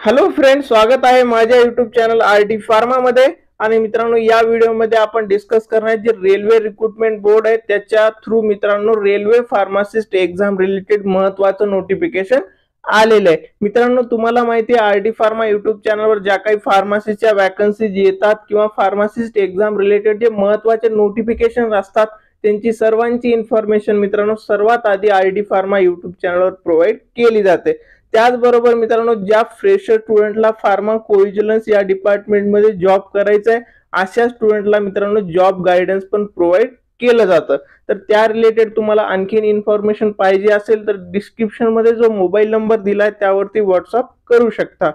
Hello friends, स्वागत आहे माझ्या युट्यूब चॅनल आरटी फार्मा मध्ये। आणि मित्रांनो, या व्हिडिओ मध्ये आपण डिस्कस करणार जे रेल्वे रिक्रुटमेंट बोर्ड आहे त्याच्या थ्रू मित्रांनो रेल्वे फार्मासिस्ट एक्झाम रिलेटेड महत्त्वाचं नोटिफिकेशन आलेलं आहे। मित्रांनो, तुम्हाला माहिती आहे आरटी फार्मा युट्यूब चॅनलवर ज्या काही फार्मसीच्या वॅकन्सीज येतात किंवा फार्मासिस्ट एक्झाम रिलेटेड जे महत्त्वाचे नोटिफिकेशन असतात त्यांची सर्वांची इन्फॉर्मेशन मित्रांनो सर्वात आधी आरटी फार्मा युट्यूब चॅनलवर प्रोव्हाइड केली जाते। त्याचबरोबर मित्रांनो, ज्या फ्रेशर स्टुडंटला फार्मा कोव्हिजिलन्स या डिपार्टमेंटमध्ये जॉब करायचा आहे अशा स्टुडंटला मित्रांनो जॉब गायडन्स पण प्रोव्हाइड केलं जातं। तर त्या रिलेटेड तुम्हाला आणखीन इन्फॉर्मेशन पाहिजे असेल तर डिस्क्रिप्शन मध्ये जो मोबाईल नंबर दिलाय त्यावरती व्हॉट्सअप करू शकता।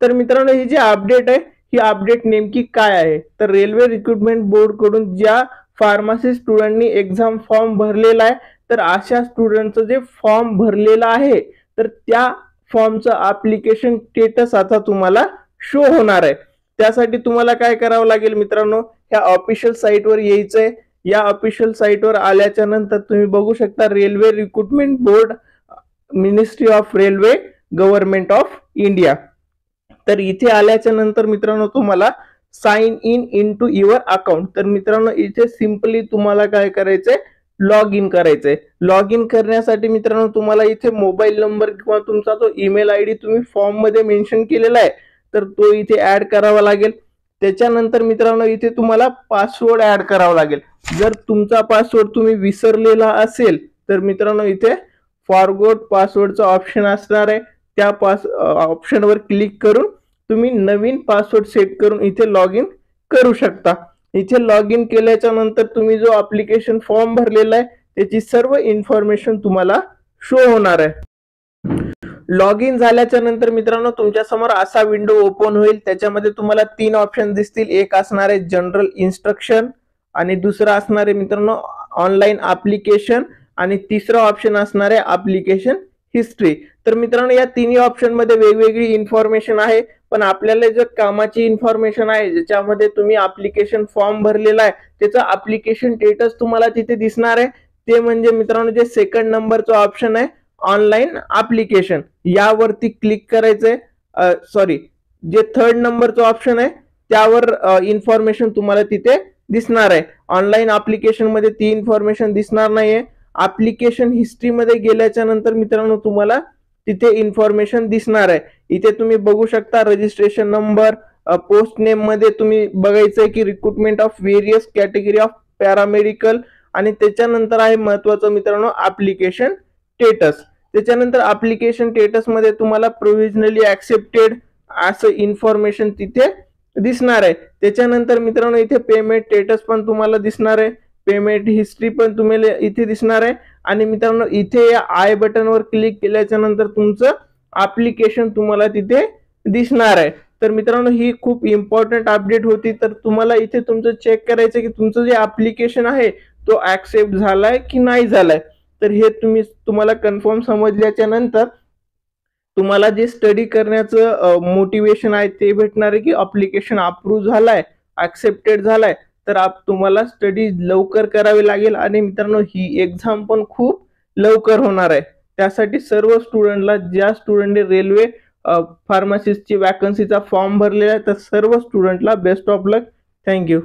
तर मित्रांनो, ही जी अपडेट आहे ही अपडेट नेमकी काय आहे तर रेल्वे रिक्रुटमेंट बोर्ड कडून ज्या फार्मसी स्टुडंटनी एक्झाम फॉर्म भरलेला आहे तर अशा स्टुडंटचं जे फॉर्म भरलेला आहे तर त्या फॉर्मचं ऍप्लिकेशन स्टेटस आता तुम्हाला शो होणार आहे। त्यासाठी तुम्हाला काय करावं लागेल मित्रांनो, ह्या ऑफिशियल साइटवर यायचंय। या ऑफिशियल साइटवर आल्याच्या नंतर तुम्ही बघू शकता railway recruitment board, ministry of railway, government of India. तर इथे आल्याच्या नंतर मित्रांनो तुम्हाला sign in into your account. तर मित्रांनो इथे सिंपली तुम्हाला काय करायचंय, लॉग इन करायचंय। लॉग इन करण्यासाठी मित्रांनो तुम्हाला इथे मोबाईल नंबर किंवा तुमचा जो ईमेल आयडी तुम्ही फॉर्म मध्ये मेन्शन केलेला आहे तर तो इथे ऍड करावा लागेल। त्याच्यानंतर मित्रांनो इथे तुम्हाला पासवर्ड ऍड करावा लागेल। जर तुमचा पासवर्ड तुम्ही विसरलेला असेल तर मित्रांनो इथे फॉरगॉट पासवर्डचा ऑप्शन असणार आहे, त्या ऑप्शनवर क्लिक करून तुम्ही नवीन पासवर्ड सेट करून इथे लॉग इन करू शकता। इथे लॉग इन केल्याच्या नंतर तुम्ही जो ऍप्लिकेशन फॉर्म भरलेला आहे त्याची सर्व इन्फॉर्मेशन तुम्हाला शो होणार आहे। लॉग इन झाल्याच्या नंतर मित्रांनो तुमच्या समोर असा विंडो ओपन होईल। त्याच्यामध्ये तुम्हाला तीन ऑप्शन दिसतील, एक असणार आहे जनरल इन्स्ट्रक्शन आणि दुसरा असणार आहे मित्रांनो ऑनलाइन ऍप्लिकेशन आणि तिसरा ऑप्शन असणार आहे ऍप्लिकेशन हिस्ट्री। तर मित्रांनो या तिन्ही ऑप्शन मध्ये वेगवेगळी इन्फॉर्मेशन आहे, पण आपल्याला जे कामाची इन्फॉर्मेशन आहे ज्याच्यामध्ये तुम्ही ऍप्लिकेशन फॉर्म भरलेला आहे त्याचा ऍप्लिकेशन स्टेटस तुम्हाला तिथे दिसणार आहे ते म्हणजे मित्रांनो जे सेकंड नंबरचा ऑप्शन आहे ऑनलाइन ऍप्लिकेशन, यावरती क्लिक करायचंय। सॉरी, जे थर्ड नंबरचा ऑप्शन आहे त्यावर इन्फॉर्मेशन तुम्हाला तिथे दिसणार आहे। ऑनलाइन ऍप्लिकेशन मध्ये ती इन्फॉर्मेशन दिसणार नाहीये। ऍप्लिकेशन हिस्ट्री मध्ये गेल्याच्या नंतर मित्रांनो तुम्हाला तिथे इन्फॉर्मेशन दिसणार आहे। इथे तुम्ही बघू शकता रजिस्ट्रेशन नंबर, पोस्ट नेम मध्ये तुम्ही बघायचंय की recruitment of various category of paramedical आणि त्याच्यानंतर आहे महत्त्वाचं मित्रांनो ऍप्लिकेशन स्टेटस। त्याच्यानंतर ऍप्लिकेशन स्टेटस मध्ये तुम्हाला प्रोव्हिजनली ऍक्सेप्टेड असं इन्फॉर्मेशन तिथे दिसणार आहे। त्याच्यानंतर मित्रांनो इथे पेमेंट स्टेटस पण तुम्हाला दिसणार आहे, पेमेंट हिस्ट्री पण तुम्हाला इथे दिसणार आहे आणि मित्रांनो इथे या आय बटनवर क्लिक केल्याच्या नंतर तुमचं ऍप्लिकेशन तुम्हाला तिथे दिसणार आहे। तर मित्रांनो ही खूप इम्पॉर्टंट अपडेट होती। तर तुम्हाला इथे तुमचं चेक करायचं की तुमचं जे ऍप्लिकेशन आहे तो ऍक्सेप्ट झालाय की नाही झालाय। तर हे तुम्हाला कन्फर्म समजल्याच्या नंतर तुम्हाला जे स्टडी करण्याचं मोटिवेशन आहे ते भेटणार आहे की ऍप्लिकेशन अप्रूव्ह झालाय, ऍक्सेप्टेड झालाय। तर तुम्हाला स्टडी लवकर करावी लागेल आणि मित्रांनो ही एक्झाम पण खूप लवकर होणार आहे। त्यासाठी सर्व स्टुडंटला, ज्या स्टुडंटने रेल्वे फार्मसिस्टची वॅकन्सीचा फॉर्म भरलेला आहे तर सर्व स्टुडंटला बेस्ट ऑफ लक। थँक्यू।